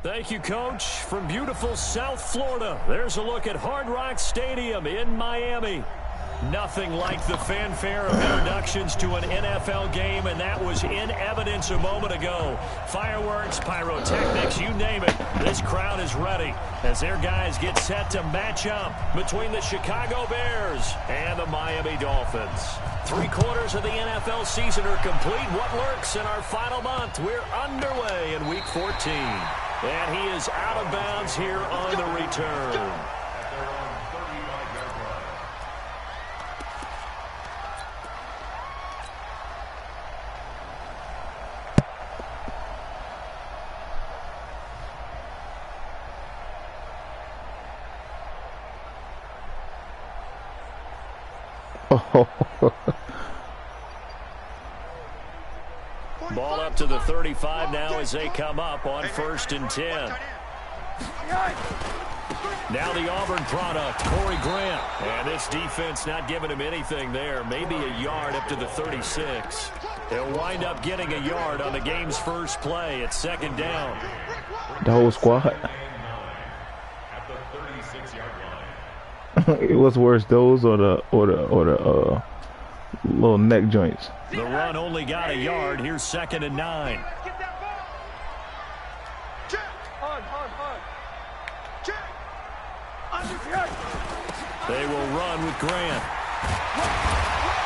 Thank you, Coach. From beautiful South Florida, there's a look at Hard Rock Stadium in Miami. Nothing like the fanfare of introductions to an NFL game, and that was in evidence a moment ago. Fireworks, pyrotechnics, you name it. This crowd is ready as their guys get set to match up between the Chicago Bears and the Miami Dolphins. 3/4 of the NFL season are complete. What lurks in our final month? We're underway in Week 14. And he is out of bounds here on the return. Ball up to the 35 now as they come up on 1st and 10. Now the Auburn product, Corey Grant. And this defense not giving him anything there. Maybe a yard up to the 36. They'll wind up getting a yard on the game's first play. It's 2nd down. The whole squad. It was worse, those or the little neck joints. The run only got a yard. Here's 2nd and 9. They will run with Grant.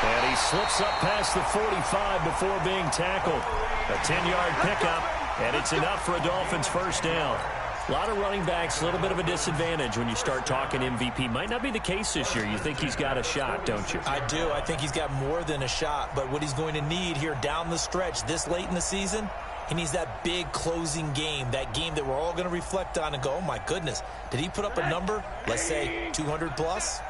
And he slips up past the 45 before being tackled. A 10-yard pickup, and it's enough for a Dolphins first down. A lot of running backs, a little bit of a disadvantage when you start talking MVP. Might not be the case this year. You think he's got a shot, don't you? I do. I think he's got more than a shot. But what he's going to need here down the stretch this late in the season, he needs that big closing game, that game that we're all going to reflect on and go, oh, my goodness, did he put up a number, let's say 200 plus?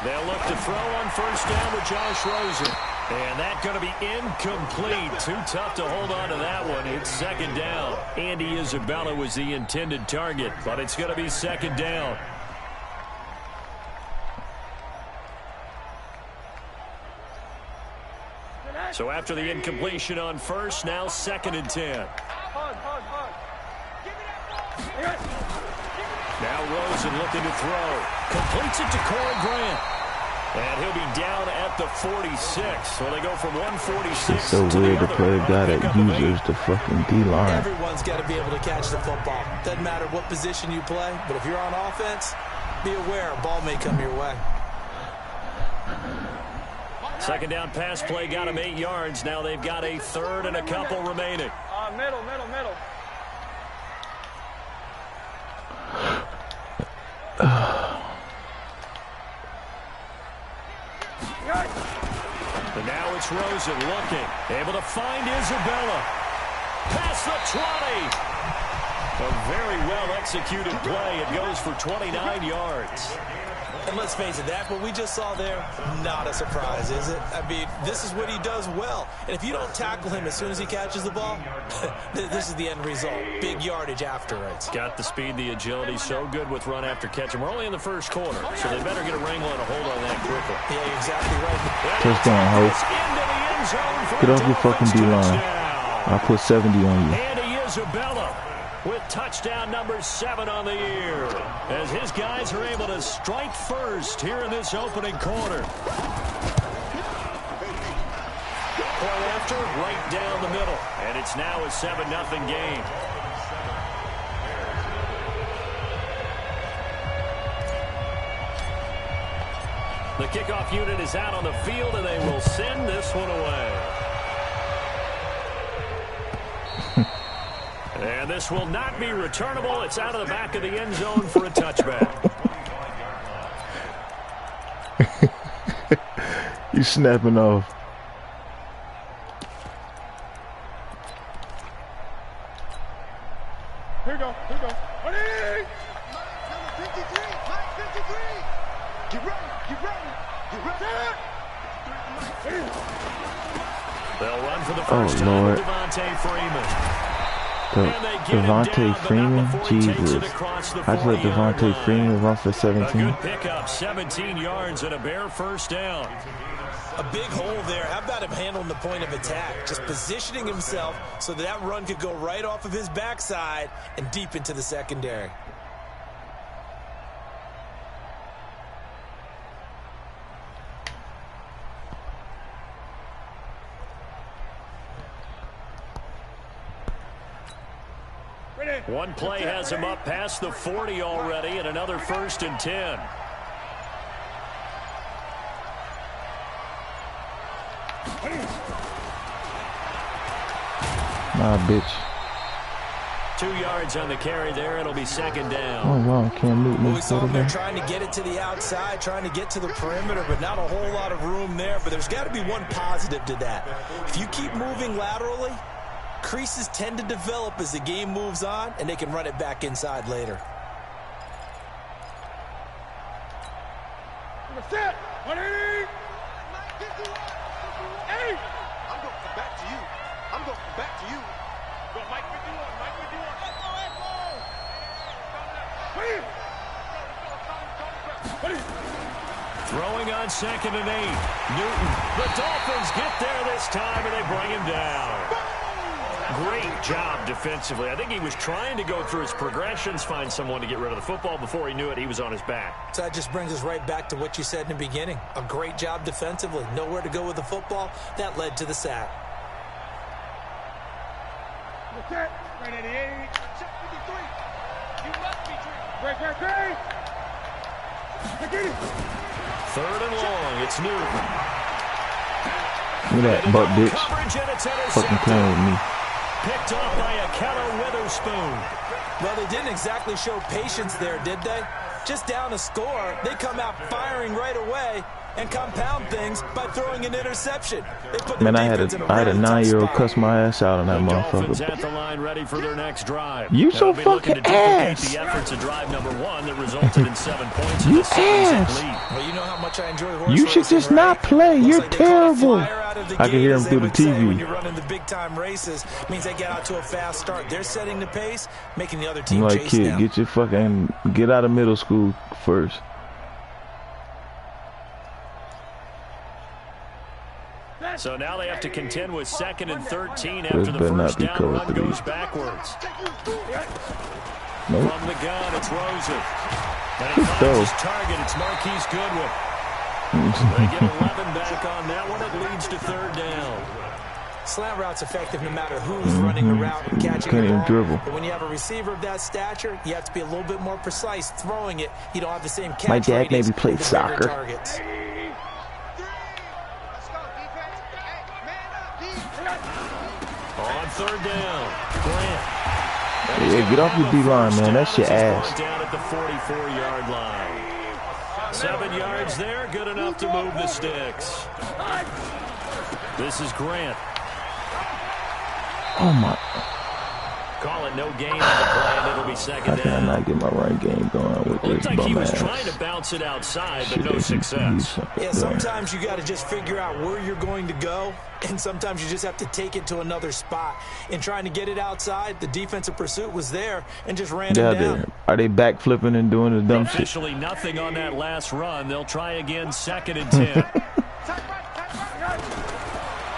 They'll look to throw on first down with Josh Rosen. And that's going to be incomplete. Too tough to hold on to that one. It's 2nd down. Andy Isabella was the intended target, but it's going to be 2nd down. So after the incompletion on first, now 2nd and 10. Now Rosen looking to throw. Completes it to Corey Grant. And he'll be down at the 46. So they go from 146 it's so to weird the to play a guy that uses the fucking D-line. Everyone's got to be able to catch the football. Doesn't matter what position you play, but if you're on offense, be aware a ball may come your way. 2nd down pass play got him 8 yards. Now they've got a 3rd and a couple remaining. Middle. And now it's Rosen looking. Able to find Isabella. Past the 20. A very well-executed play. It goes for 29 yards. And let's face it, that what we just saw there, not a surprise, is it? I mean, this is what he does well. And if you don't tackle him as soon as he catches the ball, this is the end result. Big yardage afterwards. Got the speed, the agility, so good with run after catch. And we're only in the 1st quarter, so they better get a wrangle and a hold on that quickly. Yeah, you're exactly right. Touchdown, Hope. Get off your fucking D-line. I'll put 70 on you. Andy Isabella with touchdown number 7 on the year, as his guys are able to strike first here in this opening quarter. Point after, right down the middle, and it's now a 7-0 game. The kickoff unit is out on the field, and they will send this one away. And this will not be returnable. It's out of the back of the end zone for a touchback. You snapping off. Here we go. Ready? Number 53. Get ready. They'll run for the first time Lord. with Devontae Freeman. Devontae Freeman? Jesus. I just let Devontae Freeman run for 17. A good pickup, 17 yards and a bare first down. A big hole there. How about him handling the point of attack? Just positioning himself so that run could go right off of his backside and deep into the secondary. One play has him up past the 40 already, and another 1st and 10. Nah, bitch. 2 yards on the carry there. It'll be 2nd down. Oh, wow. Cam Newton. We saw him there trying to get it to the outside, trying to get to the perimeter, but not a whole lot of room there. But there's got to be one positive to that. If you keep moving laterally, creases tend to develop as the game moves on, and they can run it back inside later. Set. 180. Hey. I'm going to come back to you. I'm going to come back to you. Go, Mike 51. Mike 51. Throwing on 2nd and 8. Newton. The Dolphins get there this time, and they bring him down. Great job defensively. I think he was trying to go through his progressions, find someone to get rid of the football. Before he knew it, he was on his back. So that just brings us right back to what you said in the beginning. A great job defensively. Nowhere to go with the football. That led to the sack. Right 88. Check 53. You must be Break. 3rd and long. It's Newton. Look at that butt bitch. Fucking playing with me. Picked off by a Keller Witherspoon. Well, they didn't exactly show patience there, did they? Just down a score, they come out firing right away and compound things by throwing an interception. Man, I had a 9-year-old cuss my ass out on that Dolphins motherfucker. at the line, ready for their next drive. You so fucking ass. The efforts of drive number 1 that resulted in 7 points. You ass. Well, you know how much I enjoy horse You should just not play. You're terrible. I can hear him through the TV. When you're running the big-time races, means they get out to a fast start. They're setting the pace, making the other team I'm like, chase kid, them. get out of middle school first. So now they have to contend with 2nd and 13 after the first down run goes backwards. Nope. From the gun, it's Rosen. And he finds his target. It's Marquise Goodwin. They get 11 back on that one. It leads to 3rd down. Slant route's effective no matter who's running the route and catching Can't the even ball. dribble. But when you have a receiver of that stature, you have to be a little bit more precise throwing it. You don't have the same catch My dad radius maybe played with the bigger soccer. targets. On 3rd down, Grant. Yeah, get off your D-line, man. That's your ass. Down at the 44-yard line. 7 yards there, good enough to move the sticks. This is Grant. Oh, my. Call it no gain on the play, and it'll be 2nd How can I down. not get my run game going with Looked this like he bum was ass? trying to bounce it outside, but Shit, no success. Yeah, sometimes you got to just figure out where you're going to go, and sometimes you just have to take it to another spot. In trying to get it outside, the defensive pursuit was there and just ran him down. Are they back flipping and doing the dumb shit? Officially nothing on that last run. They'll try again, 2nd and 10.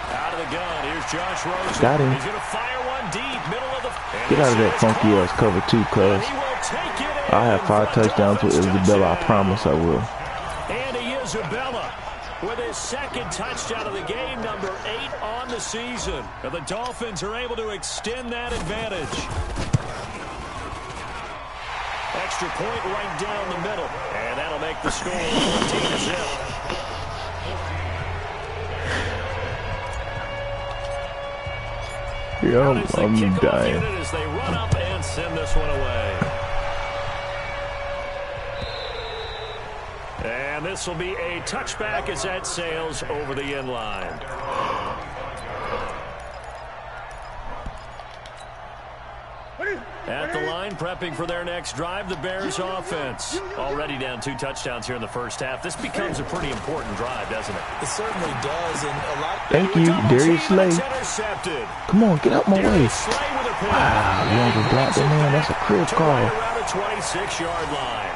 Out of the gun, here's Josh Rosen. Got him. He's going to fire one deep, middle of the... Get out of that funky ass cover too, cuz. I'll have 5 touchdowns with Isabella. I promise I will. Andy Isabella with his 2nd touchdown of the game, number 8 on the season. And the Dolphins are able to extend that advantage. Extra point right down the middle. And that'll make the score 14-0. Yeah, I'm dying. As they run up and send this one away. And this will be a touchback as that sails over the end line. At the line, prepping for their next drive, the Bears offense. Already down 2 touchdowns here in the first half. This becomes a pretty important drive, doesn't it? It certainly does. And a lot. Thank you, Darius Slay. Come on, get out my way. Wow, you want to block that man? That's a crib call. Around the 26-yard line.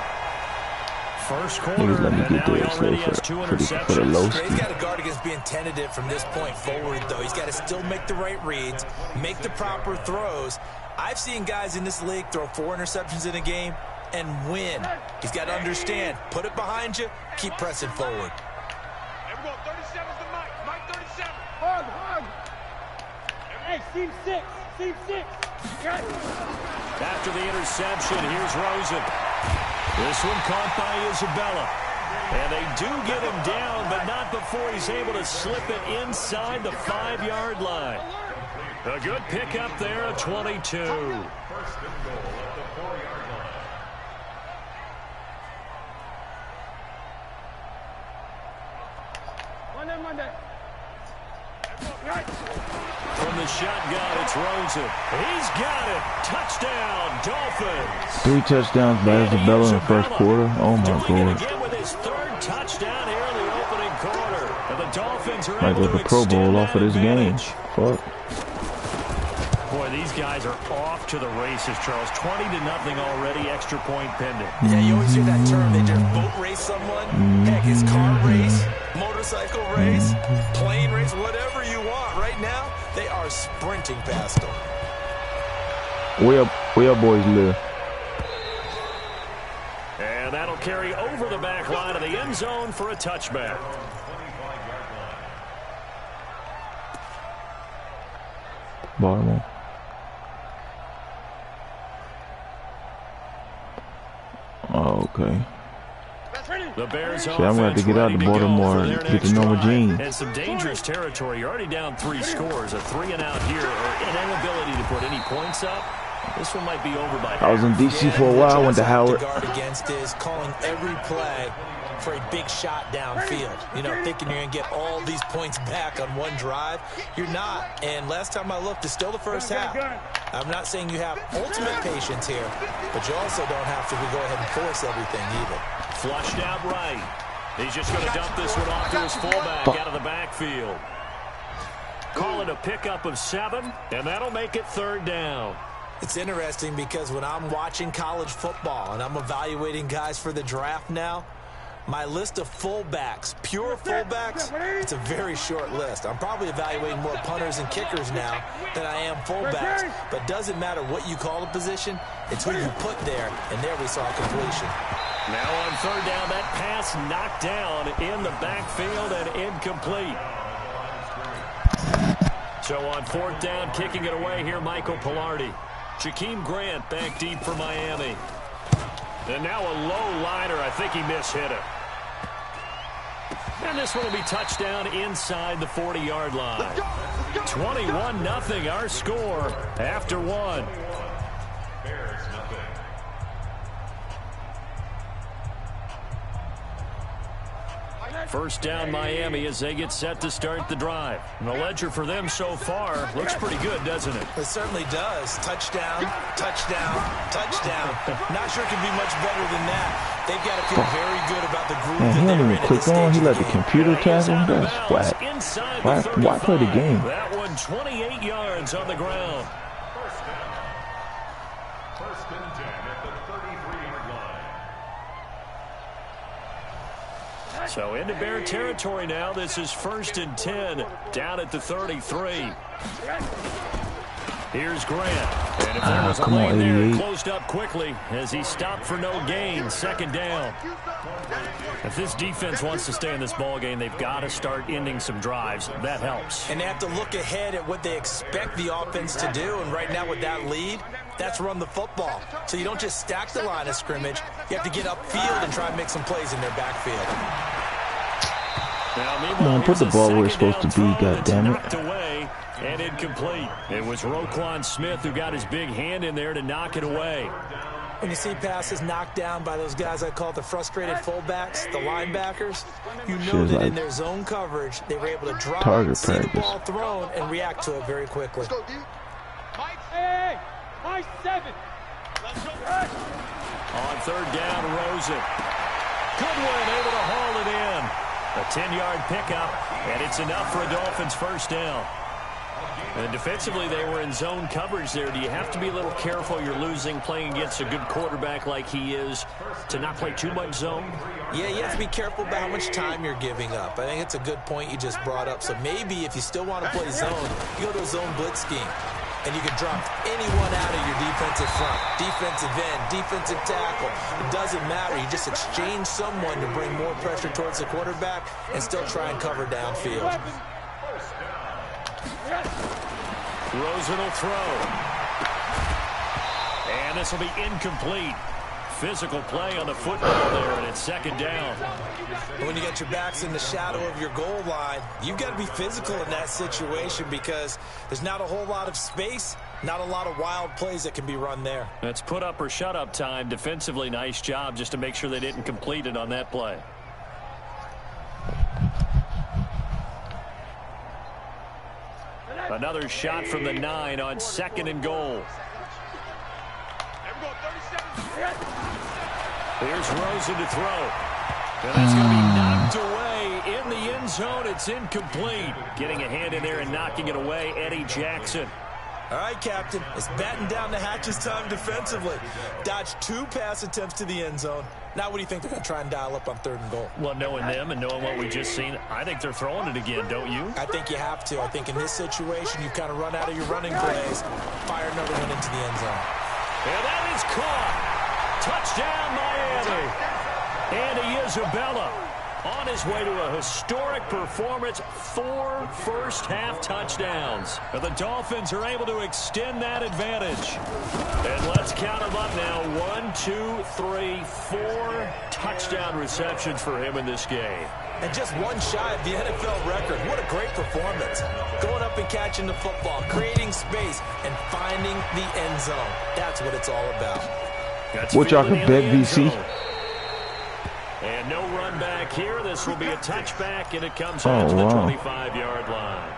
First quarter, Niggas let me and get now he there already slow has for 2 the interceptions. low He's ski. got to guard against being tentative from this point forward, though. He's got to still make the right reads, make the proper throws. I've seen guys in this league throw 4 interceptions in a game and win. He's got to understand, put it behind you, keep pressing forward. Here we go, 37's the Mike. Mike 37. Hard. Hey, seam 6. Seam 6. After the interception, here's Rosen. This one caught by Isabella. And they do get him down, but not before he's able to slip it inside the 5-yard line. A good pickup there at 22. Monday. From the shotgun, it's Rosen. He's got it. Touchdown, Dolphins. 3 touchdowns by Isabella in the first quarter. Oh my Doing it God. again with his 3rd touchdown here in the opening quarter. And the Dolphins are Might able get to the Pro extend Bowl that off of this game. advantage. Fuck. Boy, these guys are off to the races, Charles. 20-0 already, extra point pending. Yeah, you always hear that term. They just boat race someone. Heck, it's car race, motorcycle race, plane race, whatever you want. Right now, they are sprinting past them. Where boys live? And that'll carry over the back line of the end zone for a touchback. Baltimore. Oh, okay. The Bears See, I'm going to have to get out of Baltimore and get to Norma Jean. And some dangerous territory. You're already down 3 scores. A 3-and-out here, or an inability to put any points up. This one might be over by half. I was in D.C. for a while. I went to Howard. To guard against is calling every play for a big shot downfield. You know, thinking you're going to get all these points back on one drive. You're not. And last time I looked, it's still the first half. I'm not saying you have ultimate patience here, but you also don't have to go ahead and force everything either. Flushed out right. He's just going to dump this one off to his fullback out of the backfield. Call it a pickup of 7, and that'll make it 3rd down. It's interesting because when I'm watching college football and I'm evaluating guys for the draft now, my list of fullbacks, pure fullbacks, it's a very short list. I'm probably evaluating more punters and kickers now than I am fullbacks. But doesn't matter what you call the position, it's who you put there, and there we saw a completion. Now on 3rd down, that pass knocked down in the backfield and incomplete. So on 4th down, kicking it away here, Michael Pilardi. Jakeem Grant back deep for Miami. And now a low liner. I think he mishit it. And this one will be touchdown inside the 40-yard line. 21-0 our score after 1. First down Miami as they get set to start the drive. And the ledger for them so far looks pretty good, doesn't it? It certainly does. Touchdown, touchdown, touchdown. Not sure it can be much better than that. They've got to feel very good about the group Man, he that don't they're even in click on. He let the computer tackle him. That's whack. Why play the game? That one 28 yards on the ground. First and 10 at the 33-yard line. So into Bear territory now. This is 1st and 10 down at the 33. Here's Grant. And if there was a lane there, it closed up quickly as he stopped for no gain. 2nd down. If this defense wants to stay in this ball game, they've got to start ending some drives. That helps. And they have to look ahead at what they expect the offense to do. And right now with that lead, that's run the football. So you don't just stack the line of scrimmage. You have to get upfield and try and make some plays in their backfield. Now, Come on, put the ball where it's supposed to be, goddammit. Away and incomplete. It was Roquan Smith who got his big hand in there to knock it away. When you see passes knocked down by those guys I call the frustrated fullbacks, the linebackers, you know that in their zone coverage, they were able to drop, see the ball thrown, and react to it very quickly. Hey, my 7. Let's go. On 3rd down, Rosen. Goodwin able to haul it in. A 10-yard pickup, and it's enough for a Dolphins 1st down. And defensively, they were in zone coverage there. Do you have to be a little careful? You're losing, playing against a good quarterback like he is, to not play too much zone? Yeah, you have to be careful about how much time you're giving up. I think it's a good point you just brought up. So maybe if you still want to play zone, you go to a zone blitz scheme. And you can drop anyone out of your defensive front, defensive end, defensive tackle. It doesn't matter. You just exchange someone to bring more pressure towards the quarterback and still try and cover downfield. Rosen will throw. And this will be incomplete. Physical play on the football there, and it's second down. When you got your backs in the shadow of your goal line, you've got to be physical in that situation because there's not a whole lot of space, not a lot of wild plays that can be run there. That's put up or shut up time. Defensively, nice job just to make sure they didn't complete it on that play. Another shot from the 9 on 2nd and goal. Here's Rosen to throw. And that's going to be knocked away in the end zone. It's incomplete. Getting a hand in there and knocking it away, Eddie Jackson. All right, Captain. It's batten down the hatches time defensively. Dodged 2 pass attempts to the end zone. Now what do you think they're going to try and dial up on 3rd and goal? Well, knowing them and knowing what we just seen, I think they're throwing it again, don't you? I think you have to. I think in this situation, you've kind of run out of your running plays. Fire another one into the end zone. And that is caught. Touchdown, Miami. Andy Isabella on his way to a historic performance, 4 first-half touchdowns. And the Dolphins are able to extend that advantage. And let's count them up now. 1, 2, 3, 4 touchdown receptions for him in this game. And just 1 shy of the NFL record. What a great performance. Going up and catching the football, creating space, and finding the end zone. That's what it's all about. What y'all can bet, VC? And no run back here. This will be a touchback, and it comes out to the 25-yard line.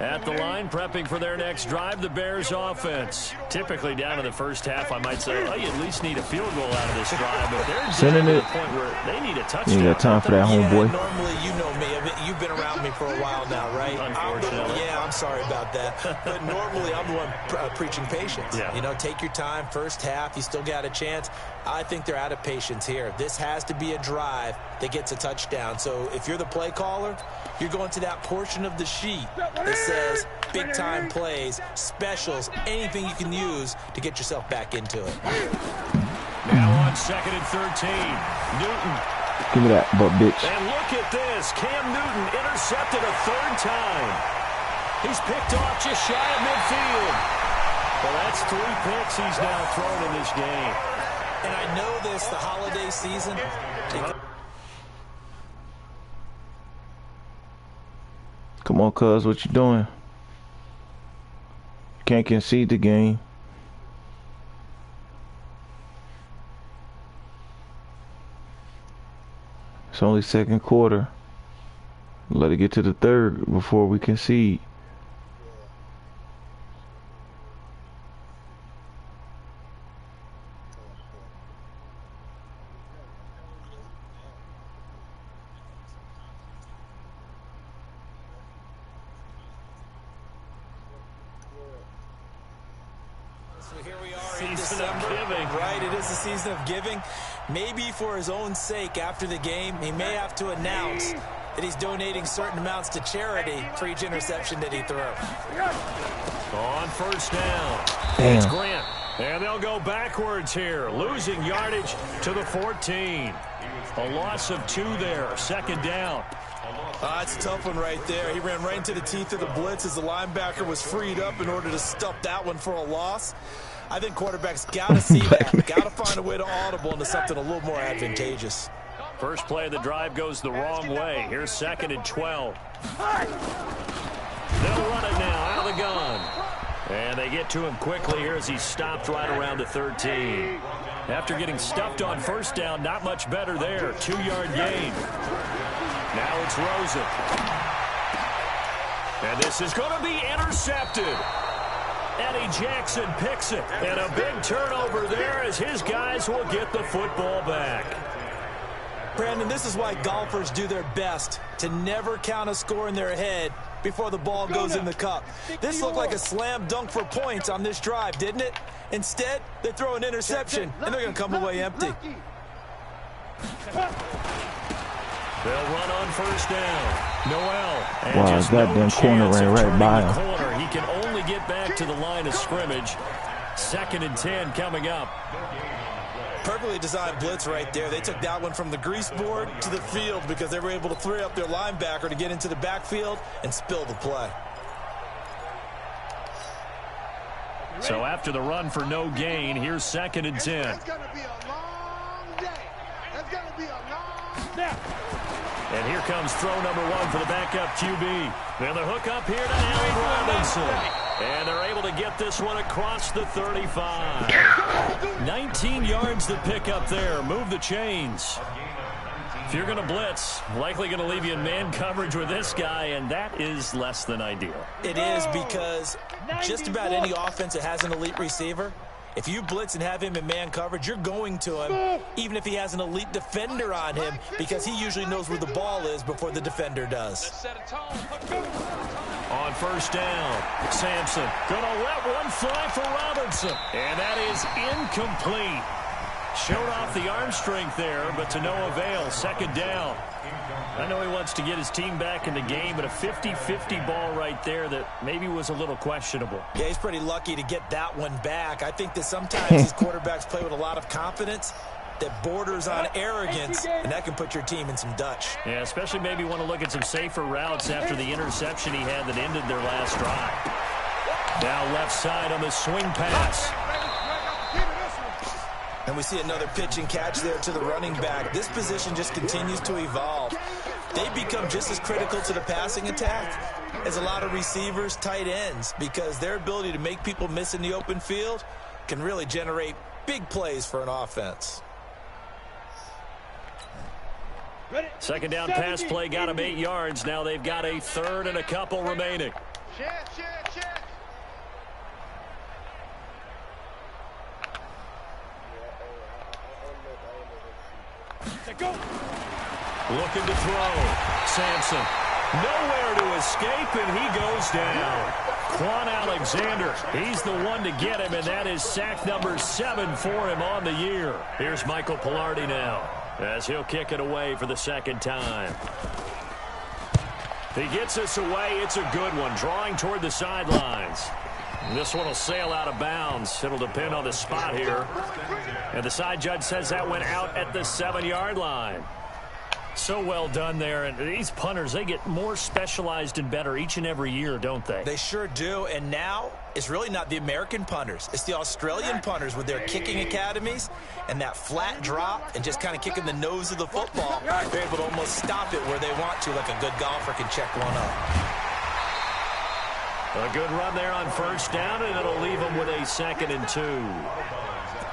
At the line, prepping for their next drive, the Bears offense. Typically down in the first half, I might say, oh, you at least need a field goal out of this drive, but they're sending to it. the point where they need a touchdown. You got time for that, homeboy. Normally, you know me. I mean, you've been around me for a while now, right? Unfortunately. I'm sorry about that. But normally, I'm the one preaching patience. Yeah. You know, take your time. First half, you still got a chance. I think they're out of patience here. This has to be a drive that gets a touchdown. So if you're the play caller, you're going to that portion of the sheet that says big-time plays, specials, anything you can use to get yourself back into it. Now on 2nd and 13, Newton. Give me that butt, bitch. And look at this. Cam Newton intercepted a 3rd time. He's picked off just shy of midfield. Well, that's 3 picks he's now thrown in this game. And I know this, the holiday season. Come on, cuz, what you doing? Can't concede the game. It's only 2nd quarter. Let it get to the 3rd before we concede. Right, it is the season of giving. Maybe for his own sake after the game, he may have to announce that he's donating certain amounts to charity for each interception that he throws. On 1st down. Damn. It's Grant. And they'll go backwards here, losing yardage to the 14. A loss of 2 there, 2nd down. That's a tough one right there. He ran right into the teeth of the blitz as the linebacker was freed up in order to stop that one for a loss. I think quarterbacks got to see that. Got to find a way to audible into something a little more advantageous. First play of the drive goes the wrong way. Here's 2nd and 12. They'll run it now out of the gun. And they get to him quickly here as he's stopped right around the 13. After getting stuffed on 1st down, not much better there. 2-yard gain. Now it's Rosen. And this is going to be intercepted. Eddie Jackson picks it. And a big turnover there as his guys will get the football back. Brandon, this is why golfers do their best to never count a score in their head before the ball goes in the cup. This looked like a slam dunk for points on this drive, didn't it? Instead, they throw an interception, and they're going to come away empty. They'll run on first down. Noel. Wow, that damn corner ran right by him. Corner. He can only get back to the line of scrimmage. 2nd and 10 coming up. Perfectly designed blitz right there. They took that one from the grease board to the field because they were able to free up their linebacker to get into the backfield and spill the play. So after the run for no gain, here's 2nd and 10. It's going to be a long day. It's going to be a long day. And here comes throw number 1 for the backup QB. And the hook up here to Allen Robinson. And they're able to get this one across the 35. 19 yards to pick up there. Move the chains. If you're going to blitz, likely going to leave you in man coverage with this guy, and that is less than ideal. It is because just about any offense that has an elite receiver, if you blitz and have him in man coverage, you're going to him, even if he has an elite defender on him, because he usually knows where the ball is before the defender does. On first down, Sampson going to let one fly for Robinson. And that is incomplete. Showed off the arm strength there, but to no avail. 2nd down. I know he wants to get his team back in the game, but a 50-50 ball right there that maybe was a little questionable. Yeah, he's pretty lucky to get that one back. I think that sometimes these quarterbacks play with a lot of confidence that borders on arrogance, and that can put your team in some Dutch. Yeah, especially maybe want to look at some safer routes after the interception he had that ended their last drive. Now left side on the swing pass. And we see another pitch and catch there to the running back. This position just continues to evolve. They become just as critical to the passing attack as a lot of receivers, tight ends, because their ability to make people miss in the open field can really generate big plays for an offense. 2nd down pass play got him 8 yards. Now they've got a 3rd and a couple remaining. Looking to throw. Sampson. Nowhere to escape, and he goes down. Quan Alexander, he's the one to get him, and that is sack number 7 for him on the year. Here's Michael Pilardi now, as he'll kick it away for the 2nd time. He gets us away. It's a good one, drawing toward the sidelines. This one will sail out of bounds. It'll depend on the spot here. And the side judge says that went out at the 7-yard line. So well done there. And these punters, they get more specialized and better each and every year, don't they? They sure do. And now it's really not the American punters. It's the Australian punters with their kicking academies and that flat drop and just kind of kicking the nose of the football. They're able to almost stop it where they want to, like a good golfer can check one up. A good run there on first down, and it'll leave them with a 2nd and 2.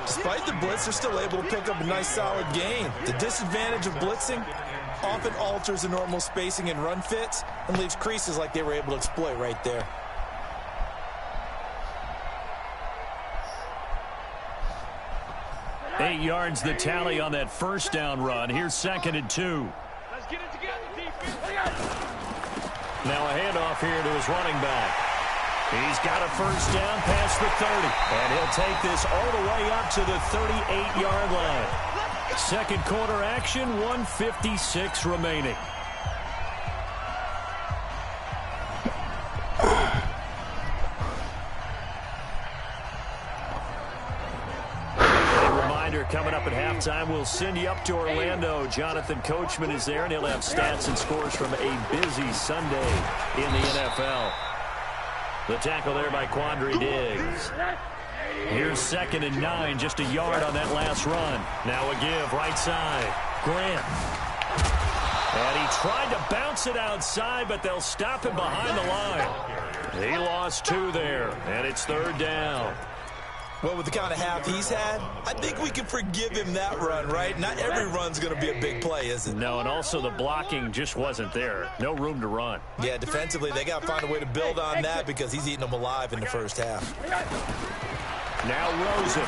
Despite the blitz, they're still able to pick up a nice solid gain. The disadvantage of blitzing often alters the normal spacing and run fits and leaves creases like they were able to exploit right there. Eight yards the tally on that first down run. Here's 2nd and 2. Let's get it together, defense. Now a handoff here to his running back. He's got a first down past the 30. And he'll take this all the way up to the 38-yard line. 2nd quarter action, 1:56 remaining. Coming up at halftime, we'll send you up to Orlando. Jonathan Coachman is there, and he'll have stats and scores from a busy Sunday in the NFL. The tackle there by Quandre Diggs. Here's 2nd and 9, just a yard on that last run. Now a give, right side. Grant. And he tried to bounce it outside, but they'll stop him behind the line. He lost 2 there, and it's 3rd down. Well, with the kind of half he's had, I think we can forgive him that run, right? Not every run's going to be a big play, is it? No, and also the blocking just wasn't there. No room to run. Yeah, defensively, they got to find a way to build on that because he's eating them alive in the first half. Now Rosen.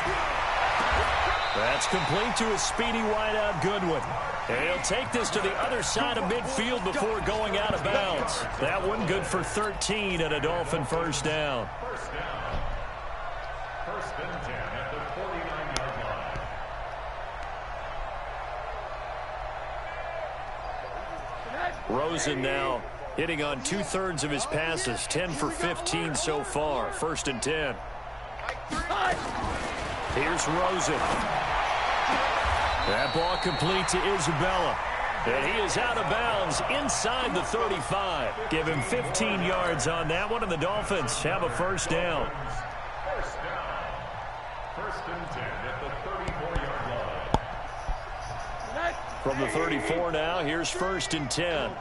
That's complete to his speedy wideout Goodwin. And he'll take this to the other side of midfield before going out of bounds. That one good for 13 and a Dolphin first down. First and 10 at the 49-yard line. Rosen now hitting on 2/3 of his passes, 10 for 15 so far. First and 10. Here's Rosen. That ball complete to Isabella. And he is out of bounds inside the 35. Give him 15 yards on that one, and the Dolphins have a first down. First down. First and 10 at the 34-yard line. From the 34 now, here's first and 10.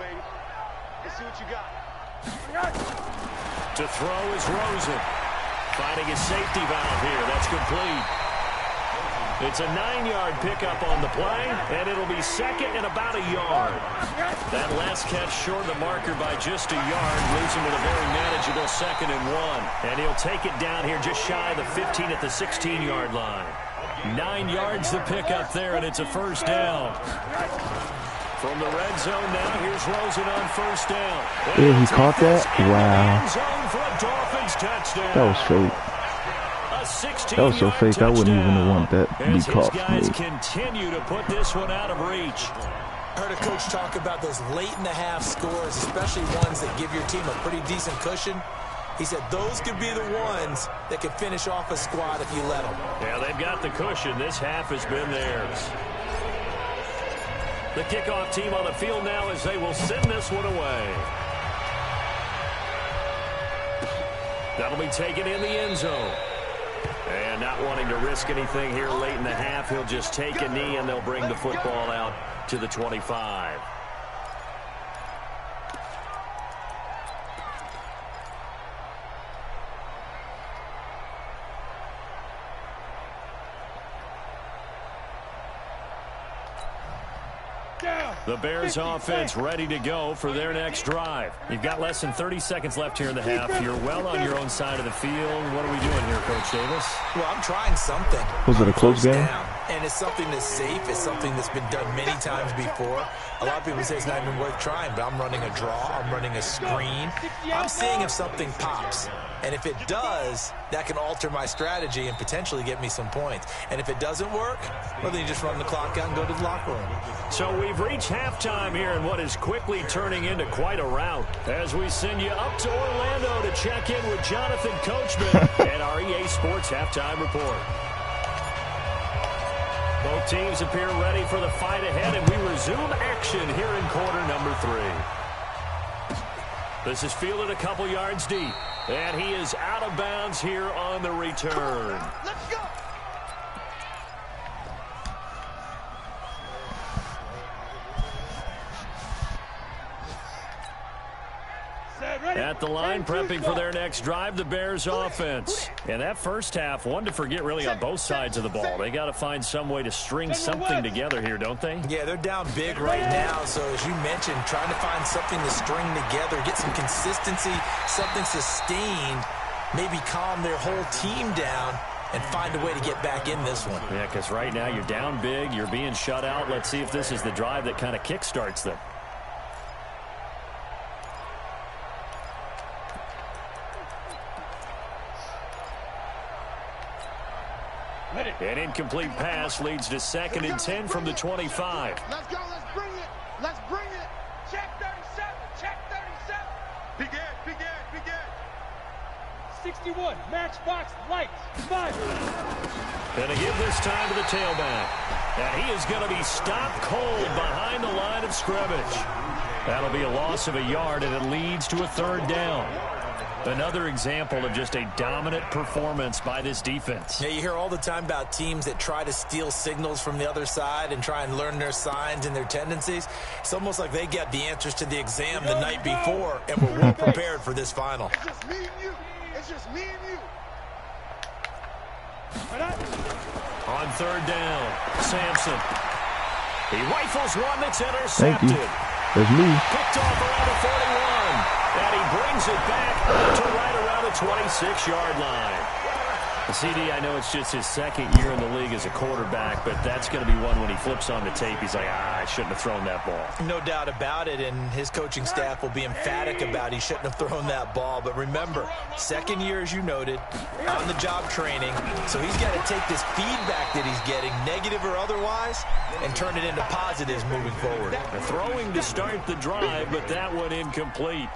Let's see what you got. To throw is Rosen. Finding his safety valve here. That's complete. It's a 9-yard pickup on the play, and it'll be second and about a yard. That last catch short of the marker by just a yard, leaves him with a very manageable 2nd and 1. And he'll take it down here just shy of the 15 at the 16-yard line. 9 yards the pickup there, and it's a first down. From the red zone now, here's Rosen on first down. Yeah, he caught that? Wow. That was fake. That was so fake, I wouldn't even have wanted that to be caught for me. Continue to put this one out of reach. I heard a coach talk about those late-in-the-half scores, especially ones that give your team a pretty decent cushion. He said those could be the ones that could finish off a squad if you let them. Yeah, they've got the cushion. This half has been theirs. The kickoff team on the field now as they will send this one away. That'll be taken in the end zone. And not wanting to risk anything here late in the half, he'll just take a knee and they'll bring the football out to the 25. The Bears offense ready to go for their next drive. You've got less than 30 seconds left here in the half. You're well on your own side of the field. What are we doing here, Coach Davis? Well, I'm trying something. Was it a close game? And it's something that's safe. It's something that's been done many times before. A lot of people say it's not even worth trying, but I'm running a draw. I'm running a screen. I'm seeing if something pops. And if it does, that can alter my strategy and potentially get me some points. And if it doesn't work, well, then you just run the clock out and go to the locker room. So we've reached halftime here in what is quickly turning into quite a rout as we send you up to Orlando to check in with Jonathan Coachman and our EA Sports Halftime Report. Both teams appear ready for the fight ahead, and we resume action here in quarter number 3. This is fielded a couple yards deep, and he is out of bounds here on the return. Let's go. At the line, prepping for their next drive, the Bears offense. And that first half, one to forget really on both sides of the ball. They got to find some way to string something together here, don't they? Yeah, they're down big right now. So as you mentioned, trying to find something to string together, get some consistency, something sustained, maybe calm their whole team down and find a way to get back in this one. Yeah, because right now you're down big, you're being shut out. Let's see if this is the drive that kind of kickstarts them. An incomplete pass leads to 2nd and 10 from the 25. Let's go. Let's bring it. Let's bring it. Check 37. Check 37. Begin. Begin. Begin. 61. Matchbox lights. 5. And to give this time to the tailback. And he is going to be stopped cold behind the line of scrimmage. That'll be a loss of a yard, and it leads to a 3rd down. Another example of just a dominant performance by this defense. Yeah, you hear all the time about teams that try to steal signals from the other side and try and learn their signs and their tendencies. It's almost like they got the answers to the exam the night before and were well prepared for this final. It's just me and you. It's just me and you. On third down, Sampson. He rifles one that's Thank intercepted. you. That's me. Picked off around the 41. And he brings it back to right around the 26-yard line. CD, I know it's just his second year in the league as a quarterback, but that's going to be one when he flips on the tape. He's like, I shouldn't have thrown that ball. No doubt about it, and his coaching staff will be emphatic about he shouldn't have thrown that ball. But remember, second year, as you noted, on-the-job training. So he's got to take this feedback that he's getting, negative or otherwise, and turn it into positives moving forward. Throwing to start the drive, but that one incomplete.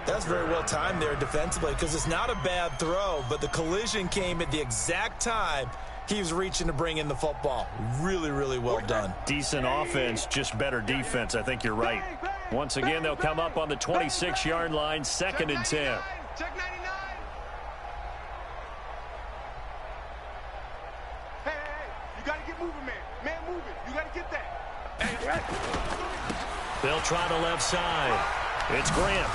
That's very well timed there defensively because it's not a bad throw, but the collision came at the exact time he was reaching to bring in the football. Really, really well done. Decent offense, just better defense. I think you're right. Once again, they'll come up on the 26-yard line, 2nd and 10. Check 99. Hey, you got to get moving, man. Man, move it. You got to get that. They'll try the left side. It's Grant.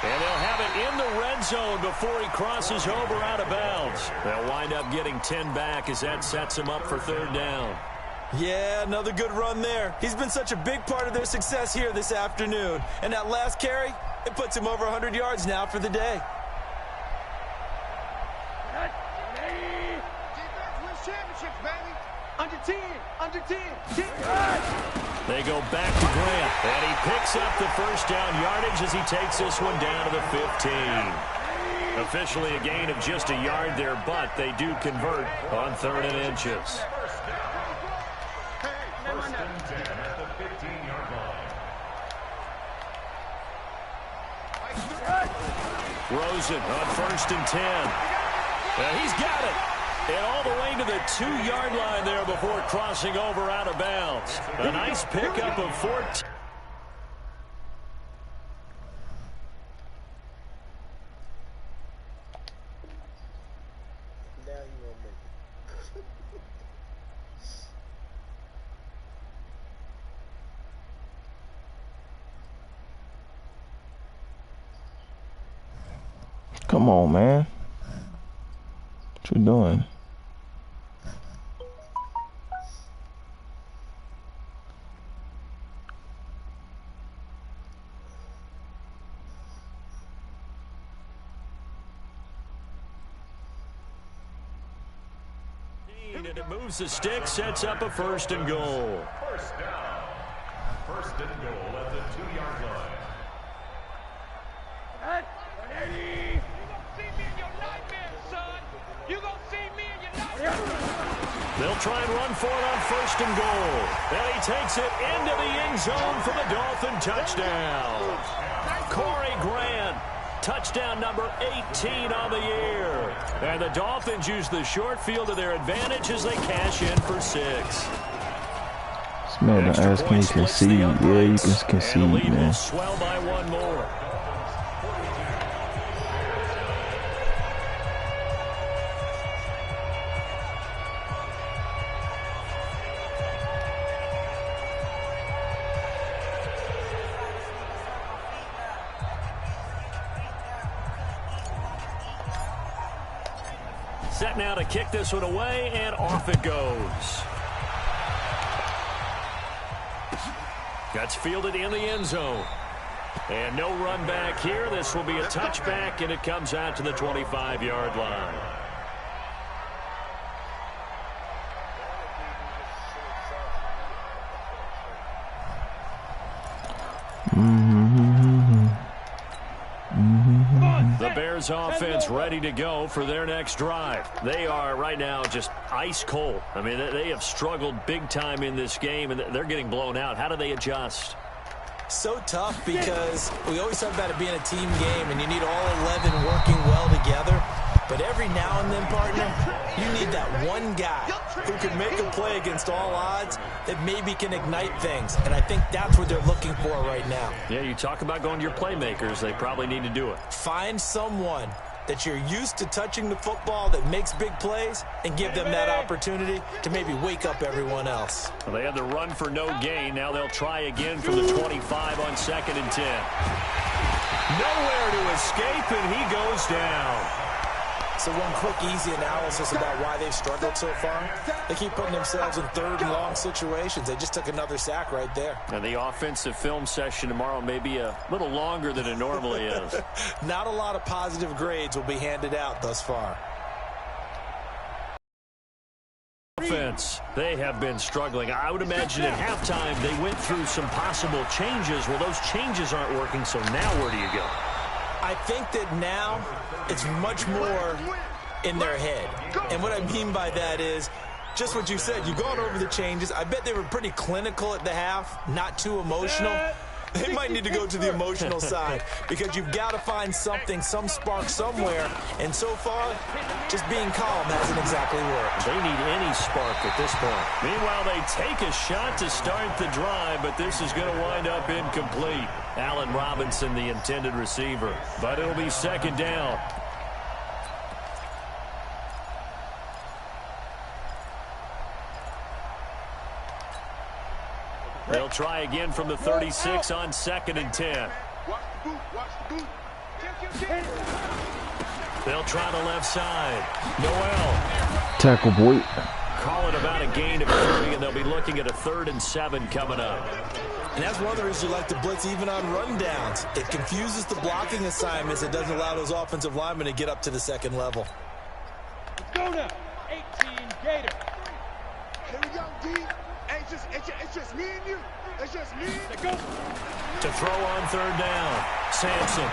And they'll have it in the red zone before he crosses over out of bounds. They'll wind up getting 10 back as that sets him up for third down. Yeah, another good run there. He's been such a big part of their success here this afternoon. And that last carry, it puts him over 100 yards now for the day. Defense wins championships, baby. Under 10, under 10. They go back to Grant, and he picks up the first down yardage as he takes this one down to the 15. Officially a gain of just a yard there, but they do convert on 3rd and inches. First and 10 at the 15-yard line. Rosen on 1st and 10. He's got it. And all the way to the 2-yard line there before crossing over out of bounds. A nice pickup of 14. Come on, man. What you doing? And it moves the stick, sets up a 1st and goal. First down. 1st and goal at the 2-yard line. You gonna see me in your nightmares, son. You gonna see me in your nightmares. They'll try and run for it on 1st and goal. And he takes it into the end zone for the Dolphin touchdown. Corey Grant, touchdown number 18 on the year. And the Dolphins use the short field to their advantage as they cash in for 6. This man don't ask me to concede. Yeah, you can concede, and the lead man. will swell by 1 more. Set now to kick this one away, and off it goes. That's fielded in the end zone. And no run back here. This will be a touchback, and it comes out to the 25-yard line. The Bears offense ready to go for their next drive. They are right now just ice cold. I mean, they have struggled big time in this game, and they're getting blown out. How do they adjust? So tough because we always talk about it being a team game, and you need all 11 working well together. But every now and then, partner, you need that one guy who can make a play against all odds that maybe can ignite things. And I think that's what they're looking for right now. Yeah, you talk about going to your playmakers. They probably need to do it. Find someone that you're used to touching the football that makes big plays and give them that opportunity to maybe wake up everyone else. Well, they had the run for no gain. Now they'll try again from the 25 on 2nd and 10. Nowhere to escape, and he goes down. So one quick, easy analysis about why they've struggled so far. They keep putting themselves in third and long situations. They just took another sack right there. And the offensive film session tomorrow may be a little longer than it normally is. Not a lot of positive grades will be handed out thus far. Offense, they have been struggling. I would imagine at halftime they went through some possible changes. Well, those changes aren't working, so now where do you go? I think that now it's much more in their head. And what I mean by that is just what you said. You've gone over the changes. I bet they were pretty clinical at the half, not too emotional. They might need to go to the emotional side because you've got to find something, some spark somewhere. And so far, just being calm hasn't exactly worked. They need any spark at this point. Meanwhile, they take a shot to start the drive, but this is going to wind up incomplete. Allen Robinson, the intended receiver, but it'll be second down. They'll try again from the 36 on 2nd and 10. They'll try the left side. Noel. Tackle, boy. Call it about a gain of 3, and they'll be looking at a 3rd and 7 coming up. And that's one of the reasons you like to blitz even on rundowns. It confuses the blocking assignments. It doesn't allow those offensive linemen to get up to the second level. Let's go now. 18 Gator. Here we go, D. It's just me and you. It's just me. Go. To throw on 3rd down, Sampson.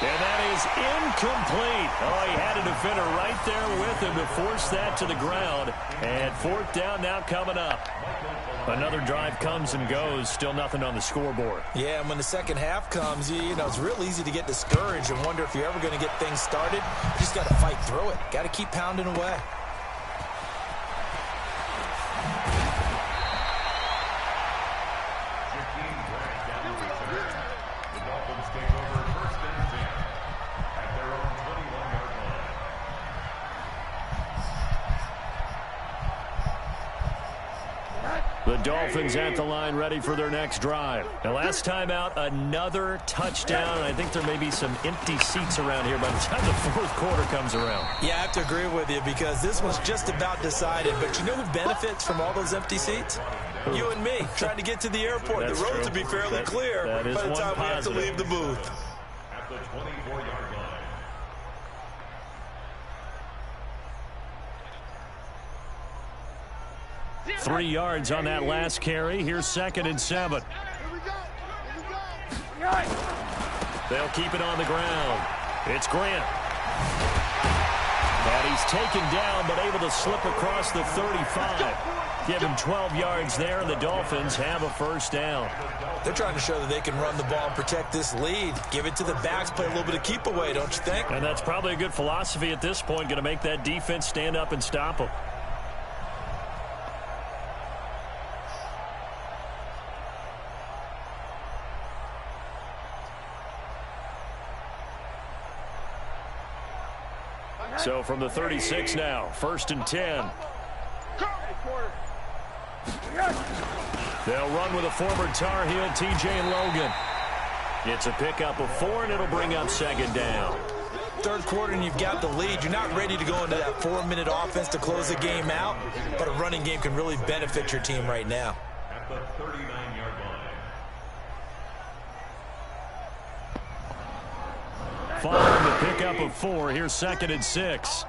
And that is incomplete. Oh, he had a defender right there with him to force that to the ground. And 4th down now coming up. Another drive comes and goes. Still nothing on the scoreboard. Yeah, and when the second half comes, you know, it's real easy to get discouraged and wonder if you're ever going to get things started. You just got to fight through it. Got to keep pounding away. The Dolphins take over 1st and 10 at their own 21-yard line. The Dolphins at the line ready for their next drive. Now, last time out, another touchdown. I think there may be some empty seats around here by the time the 4th quarter comes around. Yeah, I have to agree with you because this one's just about decided. But you know who benefits from all those empty seats? You and me, trying to get to the airport. That's the roads true. will be fairly clear that is by the one time we have to positive. leave the booth. At the 24-yard line. Three yards on that last carry. Here's 2nd and 7. They'll keep it on the ground. It's Grant. And he's taken down, but able to slip across the 35. Give him 12 yards there, and the Dolphins have a 1st down. They're trying to show that they can run the ball and protect this lead. Give it to the backs, play a little bit of keep away, don't you think? And that's probably a good philosophy at this point, going to make that defense stand up and stop them. So from the 36 now, 1st and 10. They'll run with a former Tar Heel, T.J. Logan. It's a pickup of 4, and it'll bring up 2nd down. 3rd quarter, and you've got the lead. You're not ready to go into that 4-minute offense to close the game out, but a running game can really benefit your team right now. At the 39-yard line. Following the pickup of 4, here's 2nd and 6.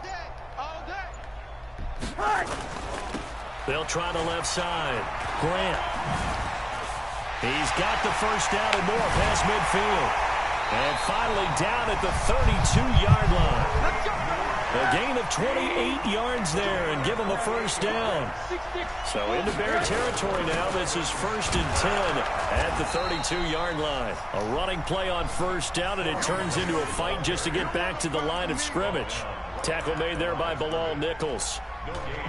They'll try the left side. Grant. He's got the 1st down and more past midfield. And finally down at the 32-yard line. A gain of 28 yards there and give him a 1st down. So into Bear territory now. This is 1st and 10 at the 32-yard line. A running play on 1st down, and it turns into a fight just to get back to the line of scrimmage. Tackle made there by Bilal Nichols.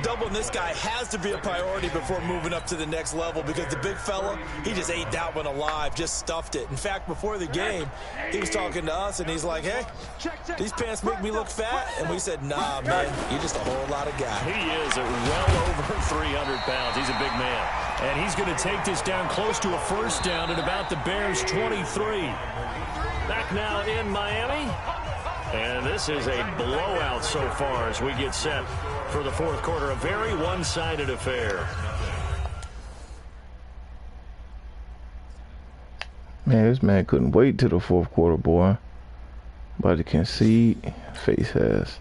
Doubling this guy has to be a priority before moving up to the next level because the big fella, he just ate that one alive, just stuffed it. In fact, before the game, he was talking to us, and he's like, hey, these pants make me look fat. And we said, nah, man, you're just a whole lot of guy. He is at well over 300 pounds. He's a big man. And he's going to take this down close to a 1st down at about the Bears' 23. back now in Miami. And this is a blowout so far as we get set for the fourth quarter. A very one-sided affair. Man, this man couldn't wait till the fourth quarter, boy. About to concede. Face ass.